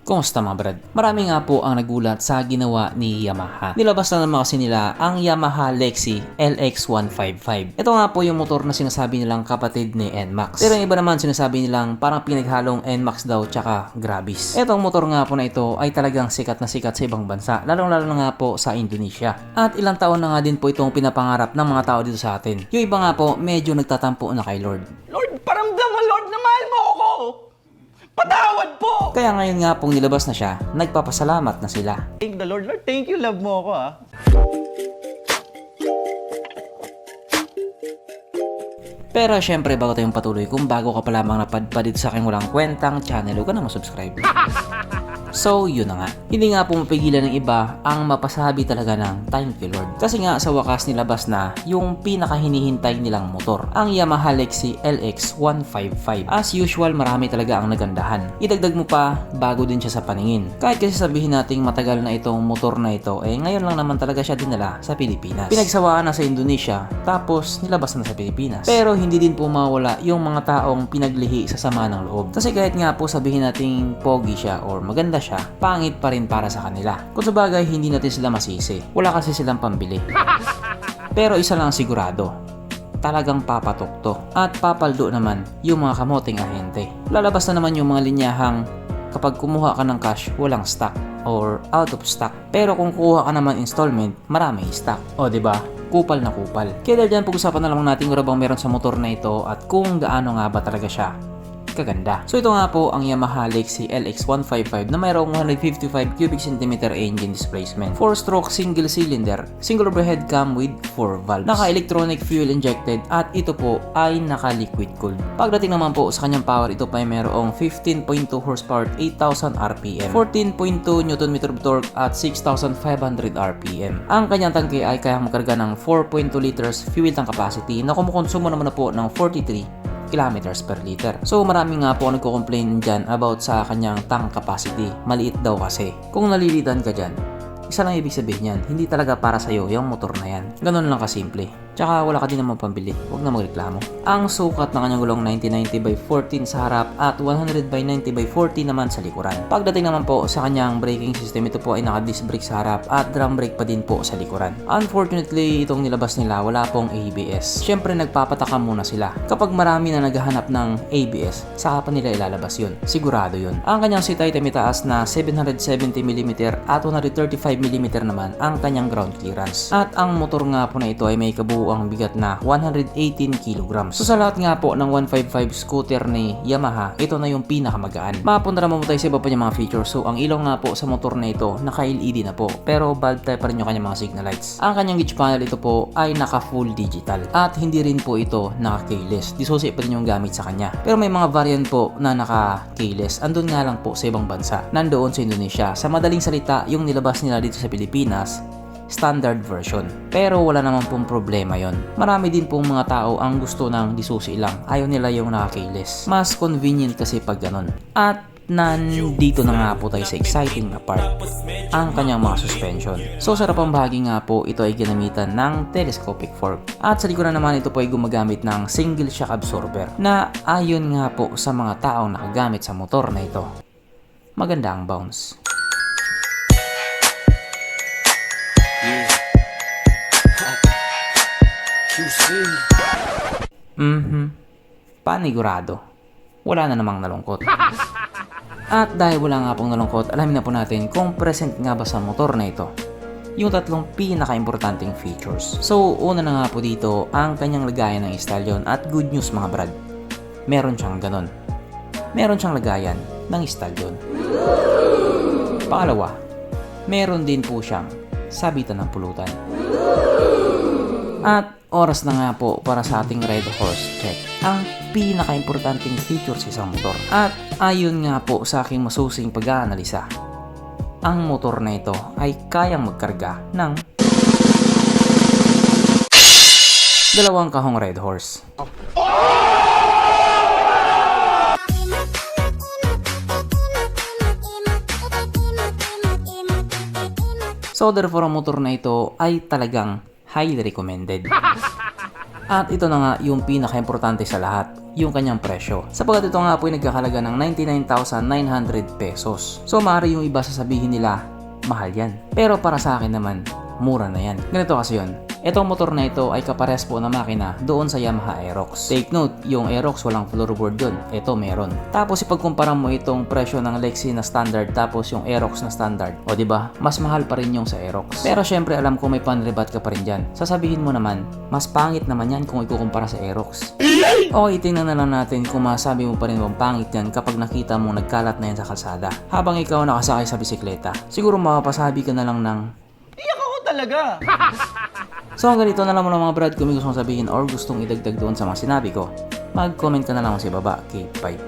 Kumusta mga brad? Marami nga po ang nagulat sa ginawa ni Yamaha. Nilabas na naman kasi nila ang Yamaha Lexi LX155. Ito nga po yung motor na sinasabi nilang kapatid ni NMAX. Pero yung iba naman sinasabi nilang parang pinaghalong NMAX daw tsaka Grabis. Itong motor nga po na ito ay talagang sikat na sikat sa ibang bansa, lalong-lalo na nga po sa Indonesia. At ilang taon na nga din po itong pinapangarap ng mga tao dito sa atin. Yung iba nga po medyo nagtatampo na kay Lord. Lord, paramdam mo, Lord, na mahal mo ako! Patawad po! Kaya ngayon nga pong nilabas na siya, nagpapasalamat na sila. Thank the Lord. Lord, thank you, love mo ako, ah. Pero syempre bago tayong patuloy, kung bago ka pa lamang napadpad dito sa aking walang kwentang channel, huwag ka na masubscribe. So, yun na nga. Hindi nga po mapigilan ng iba ang mapasabi talaga ng thank you Lord. Kasi nga sa wakas nilabas na yung pinakahinihintay nilang motor, ang Yamaha Lexi LX155. As usual, marami talaga ang nagandahan. Idagdag mo pa, bago din siya sa paningin. Kahit kasi sabihin nating matagal na itong motor na ito, ngayon lang naman talaga siya dinala sa Pilipinas. Pinagsawaan na sa Indonesia, tapos nilabas na sa Pilipinas. Pero hindi din po mawala yung mga taong pinaglihi sa sama ng loob. Kasi kahit nga po sabihin nating pogi siya or maganda siya, pangit pa rin para sa kanila. Kung sabagay, hindi natin sila masisi. Wala kasi silang pambili. Pero isa lang sigurado, talagang papatok to. At papaldo naman yung mga kamoting ahente. Lalabas na naman yung mga linyahang kapag kumuha ka ng cash, walang stock or out of stock. Pero kung kuha ka naman installment, marami stock. O diba? Kupal na kupal. Kaya dahil dyan, pag-usapan na lang natin kung ano bang meron sa motor na ito at kung gaano nga ba talaga siya kaganda. So ito nga po ang Yamaha Lexi LX155 na mayroong 155 cubic centimeter engine displacement, 4-stroke single cylinder, single overhead cam with 4 valves, naka-electronic fuel injected at ito po ay naka-liquid cooled. Pagdating naman po sa kanyang power, ito pa ay mayroong 15.2 horsepower, 8,000 RPM, 14.2 Nm torque at 6,500 RPM. Ang kanyang tangke ay kayang magkarga ng 4.2 liters fuel tank capacity na kumukonsumo naman na po ng 43 kilometers per liter. So marami nga po nagko-complain dyan about sa kanyang tank capacity. Maliit daw kasi. Kung nalilitan ka dyan, isa lang ibig sabihin yan, hindi talaga para sa'yo yung motor na yan. Ganun lang kasimple. Tsaka wala ka din naman pambili, huwag na magreklamo. Ang sukat ng kanyang gulong 90-90 by 14 sa harap at 100 by 90 by 40 naman sa likuran. Pagdating naman po sa kanyang braking system, ito po ay naka-disc brake sa harap at drum brake pa din po sa likuran. Unfortunately, itong nilabas nila wala pong ABS. Syempre nagpapataka muna sila. Kapag marami na naghahanap ng ABS, saka pa nila ilalabas yun. Sigurado yun. Ang kanyang seat height ay mitaas na 770mm at 135mm naman ang kanyang ground clearance. At ang motor nga po na ito ay may kabuuan ang bigat na 118 kg. So sa lahat nga po ng 155 scooter ni Yamaha, ito na yung pinakamagaan. Mapunta naman mo tayo sa iba pa niya mga features. So ang ilaw nga po sa motor na ito, naka-LED na po. Pero bulb type pa rin yung kanyang mga signal lights. Ang kanyang gauge panel ito po ay naka-full digital. At hindi rin po ito naka-keyless. Disusi pa rin yung gamit sa kanya. Pero may mga variant po na naka-keyless. Andun nga lang po sa ibang bansa. Nandoon sa Indonesia. Sa madaling salita, yung nilabas nila dito sa Pilipinas, standard version. Pero wala naman pong problema yon. Marami din pong mga tao ang gusto ng disusi lang. Ayaw nila yung naka-keyless. Mas convenient kasi pag ganun. At nandito na nga po tayo sa exciting na part, ang kanyang mga suspension. So sa harapang bahagi nga po, ito ay ginamitan ng telescopic fork. At sa likuran naman, ito po ay gumagamit ng single shock absorber na ayon nga po sa mga taong nakagamit sa motor na ito, maganda ang bounce. Panigurado. Wala na namang nalungkot. At dahil wala nga pong nalungkot, alamin na po natin kung present nga ba sa motor na ito yung tatlong pinaka-importanting features. So, una na nga po dito ang kanyang lagayan ng stallion at good news mga brad. Meron siyang ganon. Meron siyang lagayan ng stallion. Pangalawa, meron din po siyang sabitan ng pulutan. At oras na nga po para sa ating red horse check, ang pinaka-importanting feature sa isang motor. At ayon nga po sa aking masusing pag-aanalisa, ang motor na ito ay kayang magkarga ng 2 kahong red horse. So therefore, ang motor na ito ay talagang highly recommended. At ito na nga yung pinaka-importante sa lahat, yung kanyang presyo. Sapagkat ito nga po ay nagkakalaga ng 99,900 pesos. So maaari yung iba sasabihin nila, mahal yan. Pero para sa akin naman, mura na yan. Ganito kasi yun. Itong motor na ito ay kapares po na makina doon sa Yamaha Aerox. Take note, yung Aerox walang floorboard yun. Ito meron. Tapos ipagkumpara mo itong presyo ng Lexi na standard tapos yung Aerox na standard. O diba, mas mahal pa rin yung sa Aerox. Pero syempre alam ko may panrebat ka pa rin dyan. Sasabihin mo naman, mas pangit naman yan kung ikukumpara sa Aerox. Okay, tingnan na lang natin kung masabi mo pa rin bang pangit yan kapag nakita mong nagkalat na yan sa kalsada. Habang ikaw nakasakay sa bisikleta. Siguro mapapasabi ka na lang ng, Iyak ako talaga. so hanggang dito na lang muna mga brad, kung may gusto mong sabihin or gustong idagdag doon sa mga sinabi ko, mag-comment ka na lang sa baba. Keep 5.